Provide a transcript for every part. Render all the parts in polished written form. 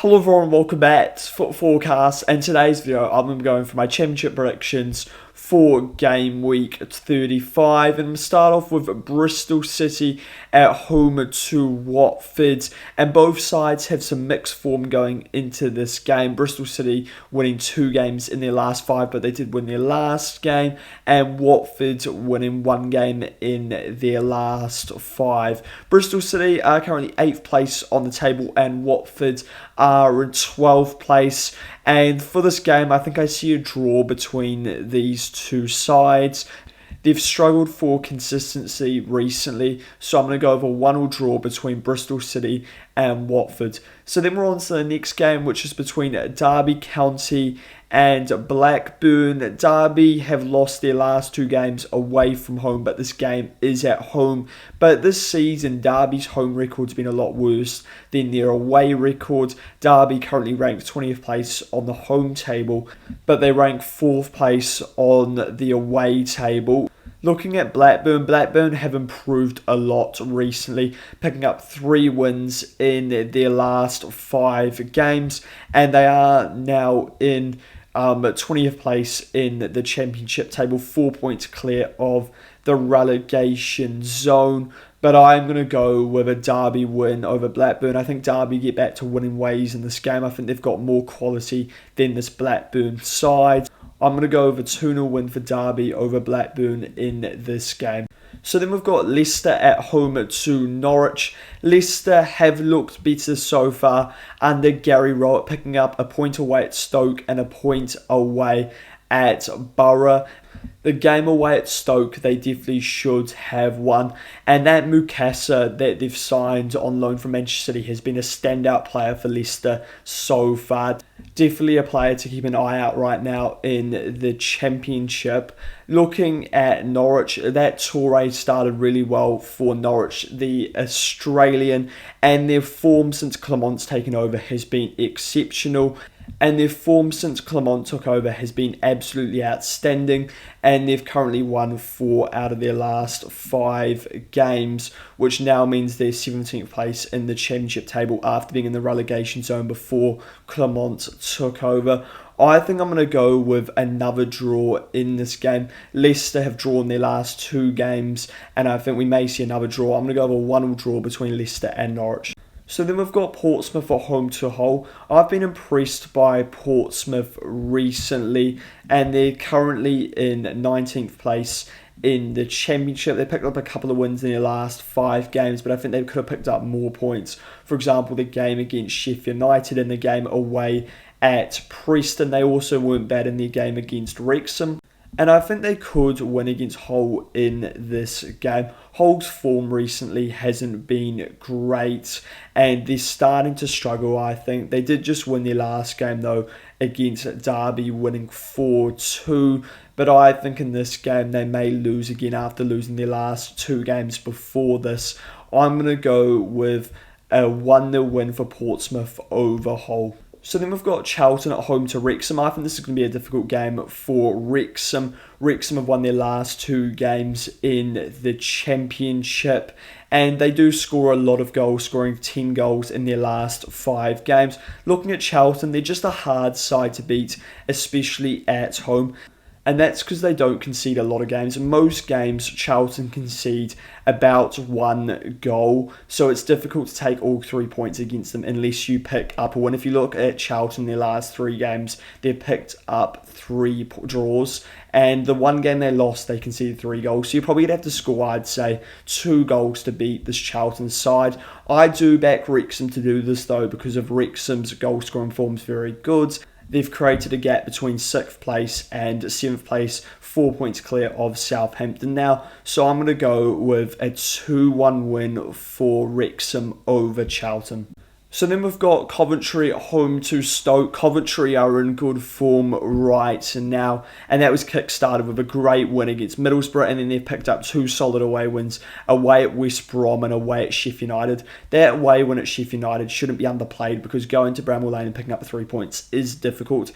Hello everyone, welcome back to Foot Forecast, and today's video I'm going to be going for my championship predictions for game week 35, and I'm going to start off with Bristol City at home to Watford, and both sides have some mixed form going into this game. Bristol City winning 2 games in their last 5, but they did win their last game, and Watford winning 1 game in their last 5. Bristol City are currently 8th place on the table, and Watford are in 12th place, and for this game I think I see a draw between these two sides. They've struggled for consistency recently, so I'm going to go over a 1-1 draw between Bristol City and Watford. So then we're on to the next game, which is between Derby County and Blackburn. Derby have lost their last 2 games away from home, but this game is at home. But this season, Derby's home record's been a lot worse than their away record. Derby currently ranked 20th place on the home table, but they rank 4th place on the away table. Looking at Blackburn have improved a lot recently, picking up 3 wins in their last 5 games, and they are now in 20th place in the championship table, 4 points clear of the relegation zone. But I'm going to go with a Derby win over Blackburn. I think Derby get back to winning ways in this game. I think they've got more quality than this Blackburn side. I'm going to go over 2-0 win for Derby over Blackburn in this game. So then we've got Leicester at home to Norwich. Leicester have looked better so far under Gary Rowett, picking up a point away at Stoke and a point away at Borough. The game away at Stoke, they definitely should have won. And that Mukasa that they've signed on loan from Manchester City has been a standout player for Leicester so far. Definitely a player to keep an eye out right now in the Championship. Looking at Norwich, that Toure started really well for Norwich, the Australian, and their form since Clement's taken over has been exceptional. And their form since Clement took over has been absolutely outstanding, and they've currently won 4 out of their last 5 games, which now means they're 17th place in the championship table after being in the relegation zone before Clement took over. I think I'm going to go with another draw in this game. Leicester have drawn their last 2 games, and I think we may see another draw. I'm going to go with a 1-1 draw between Leicester and Norwich. So then we've got Portsmouth at home to Hull. I've been impressed by Portsmouth recently, and they're currently in 19th place in the Championship. They picked up a couple of wins in their last 5 games, but I think they could have picked up more points. For example, the game against Sheffield United and the game away at Preston. They also weren't bad in their game against Wrexham. And I think they could win against Hull in this game. Hull's form recently hasn't been great, and they're starting to struggle, I think. They did just win their last game, though, against Derby, winning 4-2. But I think in this game, they may lose again after losing their last 2 games before this. I'm going to go with a 1-0 win for Portsmouth over Hull. So then we've got Charlton at home to Wrexham. I think this is going to be a difficult game for Wrexham. Wrexham have won their last 2 games in the Championship, and they do score a lot of goals, scoring 10 goals in their last 5 games. Looking at Charlton, they're just a hard side to beat, especially at home. And that's because they don't concede a lot of games. In most games, Charlton concede about 1 goal. So it's difficult to take all 3 points against them unless you pick up a win. If you look at Charlton, their last 3 games, they've picked up 3 draws. And the 1 game they lost, they conceded 3 goals. So you're probably going to have to score, I'd say, 2 goals to beat this Charlton side. I do back Wrexham to do this, though, because of Wrexham's goal-scoring form is very good. They've created a gap between 6th place and 7th place, 4 points clear of Southampton now. So I'm going to go with a 2-1 win for Wrexham over Charlton. So then we've got Coventry at home to Stoke. Coventry are in good form right now, and that was kick-started with a great win against Middlesbrough, and then they've picked up 2 solid away wins, away at West Brom and away at Sheffield United. That away win at Sheffield United shouldn't be underplayed, because going to Bramall Lane and picking up 3 points is difficult,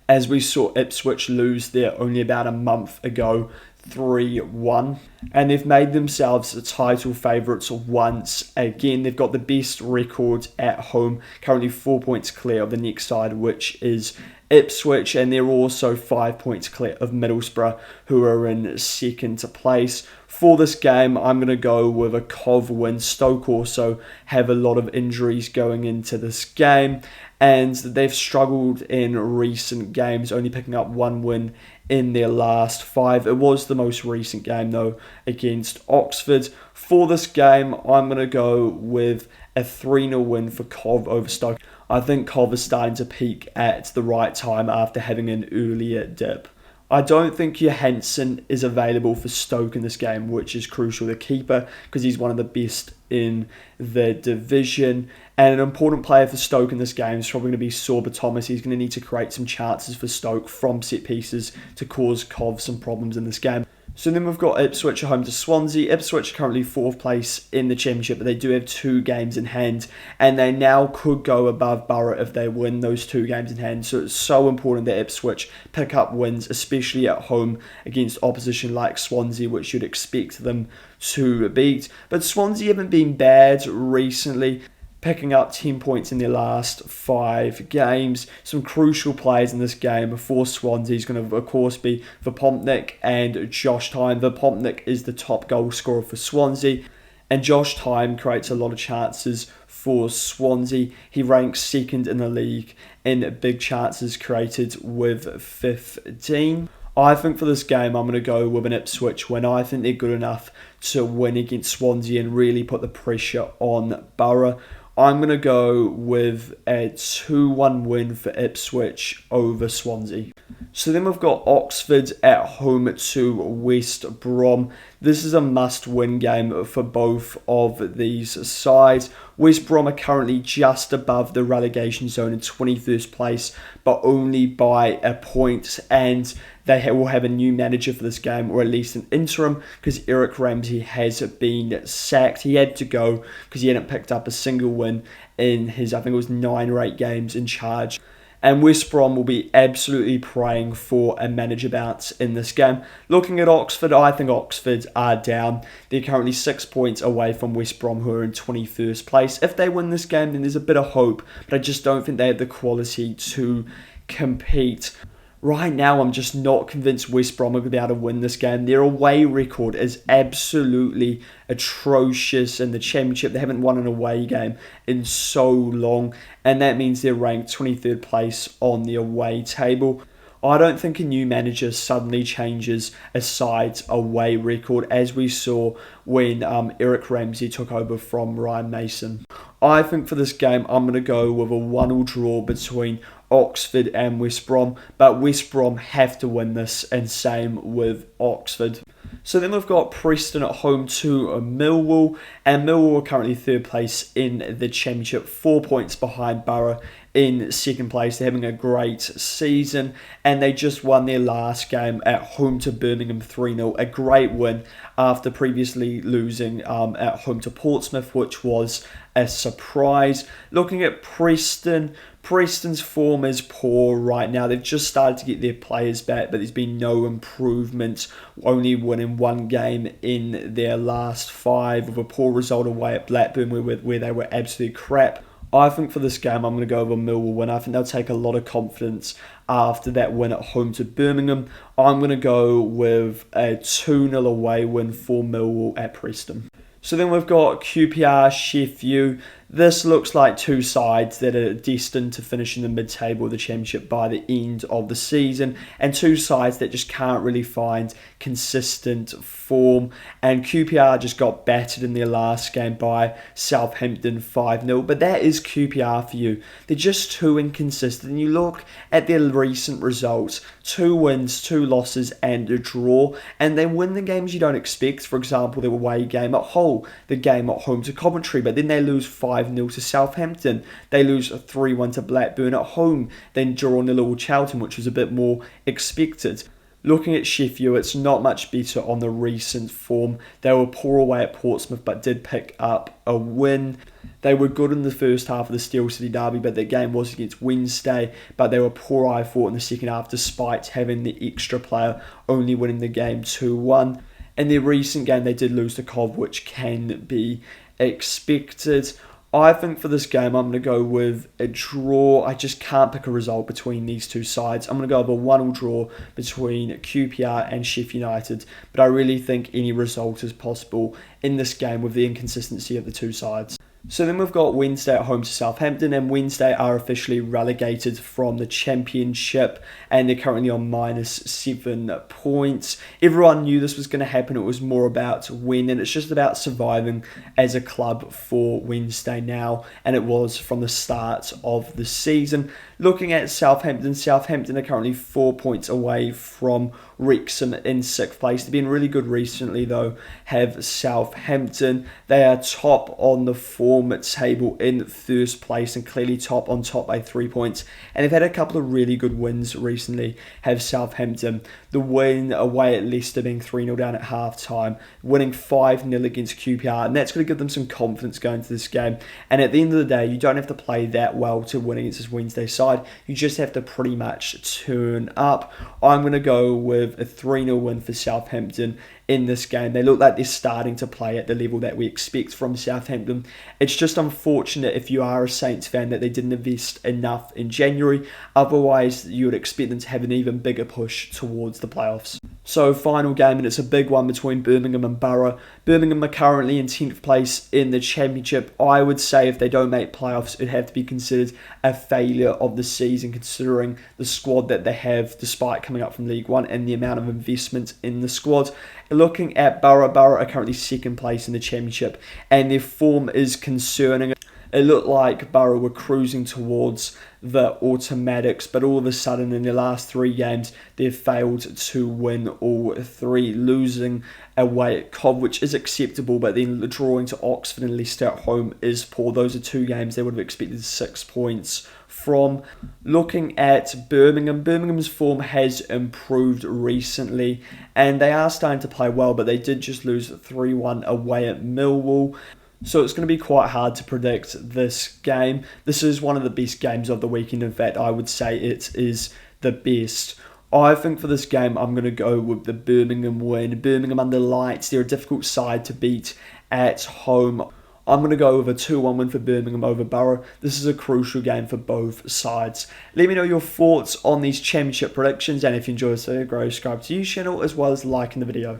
as we saw Ipswich lose there only about a month ago, 3-1. and they've made themselves the title favourites once again. They've got the best record at home, currently 4 points clear of the next side, which is Ipswich, and they're also 5 points clear of Middlesbrough, who are in second place. For this game, I'm going to go with a Cov win. Stoke also have a lot of injuries going into this game, and they've struggled in recent games, only picking up one win in their last 5. It was the most recent game, though, against Oxford. For this game, I'm going to go with a 3-0 win for Cov over Stoke. I think Cov is starting to peak at the right time after having an earlier dip. I don't think Johansson is available for Stoke in this game, which is crucial. The keeper, because he's one of the best in the division. And an important player for Stoke in this game is probably going to be Sorba Thomas. He's going to need to create some chances for Stoke from set pieces to cause Cov some problems in this game. So then we've got Ipswich at home to Swansea. Ipswich are currently 4th place in the Championship, but they do have 2 games in hand, and they now could go above Borough if they win those 2 games in hand. So it's so important that Ipswich pick up wins, especially at home against opposition like Swansea, which you'd expect them to beat. But Swansea haven't been bad recently, picking up 10 points in their last 5 games. Some crucial players in this game for Swansea is going to, of course, be Verpomnik and Josh Time. Verpomnik is the top goal scorer for Swansea, and Josh Time creates a lot of chances for Swansea. He ranks 2nd in the league in big chances created with 15. I think for this game, I'm going to go with an Ipswich win. I think they're good enough to win against Swansea and really put the pressure on Borough. I'm going to go with a 2-1 win for Ipswich over Swansea. So then we've got Oxford at home to West Brom. This is a must-win game for both of these sides. West Brom are currently just above the relegation zone in 21st place, but only by a point, and they will have a new manager for this game, or at least an interim, because Eric Ramsey has been sacked. He had to go because he hadn't picked up a single win in his, I think it was 9 or 8 games in charge. And West Brom will be absolutely praying for a manager bounce in this game. Looking at Oxford, I think Oxford are down. They're currently 6 points away from West Brom, who are in 21st place. If they win this game, then there's a bit of hope, but I just don't think they have the quality to compete. Right now, I'm just not convinced West Brom are going to be able to win this game. Their away record is absolutely atrocious in the Championship. They haven't won an away game in so long, and that means they're ranked 23rd place on the away table. I don't think a new manager suddenly changes a side's away record, as we saw when Eric Ramsey took over from Ryan Mason. I think for this game, I'm going to go with a 1-1 draw between Oxford and West Brom, but West Brom have to win this, and same with Oxford. So then we've got Preston at home to Millwall, and Millwall are currently 3rd place in the Championship, 4 points behind Borough in 2nd place. They're having a great season, and they just won their last game at home to Birmingham 3-0, a great win after previously losing at home to Portsmouth, which was a surprise. Looking at Preston's form is poor right now. They've just started to get their players back, but there's been no improvement, only winning 1 game in their last 5 with a poor result away at Blackburn where they were absolutely crap. I think for this game, I'm going to go with a Millwall win. I think they'll take a lot of confidence after that win at home to Birmingham. I'm going to go with a 2-0 away win for Millwall at Preston. So then we've got QPR, Sheffield. This looks like 2 sides that are destined to finish in the mid-table of the Championship by the end of the season, and 2 sides that just can't really find consistent form. And QPR just got battered in their last game by Southampton 5-0, but that is QPR for you. They're just too inconsistent. And you look at their recent results, 2 wins, 2 losses, and a draw, and they win the games you don't expect. For example, their away game at Hull, the game at home to Coventry, but then they lose 5-0 to Southampton. They lose 3-1 to Blackburn at home, then draw 0 with Charlton, which was a bit more expected. Looking at Sheffield, it's not much better on the recent form. They were poor away at Portsmouth, but did pick up a win. They were good in the first half of the Steel City derby, but their game was against Wednesday. But they were poor, I thought, in the second half, despite having the extra player only winning the game 2-1. In their recent game, they did lose to Cov, which can be expected. I think for this game, I'm going to go with a draw. I just can't pick a result between these two sides. I'm going to go with a 1-1 draw between QPR and Sheffield United, but I really think any result is possible in this game with the inconsistency of the two sides. So then we've got Wednesday at home to Southampton, and Wednesday are officially relegated from the Championship, and they're currently on -7 points. Everyone knew this was going to happen. It was more about when, and it's just about surviving as a club for Wednesday now, and it was from the start of the season. Looking at Southampton are currently 4 points away from Wrexham in 6th place. They've been really good recently though, have Southampton. They are top on the form table in 1st place and clearly top by 3 points. And they've had a couple of really good wins recently, have Southampton. The win away at Leicester being 3-0 down at half time, winning 5-0 against QPR, and that's going to give them some confidence going into this game. And at the end of the day, you don't have to play that well to win against this Wednesday side. You just have to pretty much turn up. I'm going to go with a 3-0 win for Southampton in this game. They look like they're starting to play at the level that we expect from Southampton. It's just unfortunate if you are a Saints fan that they didn't invest enough in January. Otherwise, you would expect them to have an even bigger push towards the playoffs. So final game, and it's a big one between Birmingham and Borough. Birmingham are currently in 10th place in the Championship. I would say if they don't make playoffs, it'd have to be considered a failure of the season, considering the squad that they have despite coming up from League One and the amount of investment in the squad. Looking at Borough are currently 2nd place in the Championship, and their form is concerning. It looked like Borough were cruising towards the automatics, but all of a sudden in their last 3 games, they've failed to win all 3, losing away at Cov, which is acceptable, but then drawing to Oxford and Leicester at home is poor. Those are 2 games they would have expected 6 points from. Looking at Birmingham's form has improved recently, and they are starting to play well, but they did just lose 3-1 away at Millwall. So it's going to be quite hard to predict this game. This is one of the best games of the weekend. In fact, I would say it is the best. I think for this game, I'm going to go with the Birmingham win. Birmingham under lights. They're a difficult side to beat at home. I'm going to go with a 2-1 win for Birmingham over Borough. This is a crucial game for both sides. Let me know your thoughts on these Championship predictions, and if you enjoy this video, subscribe to the channel as well as liking the video.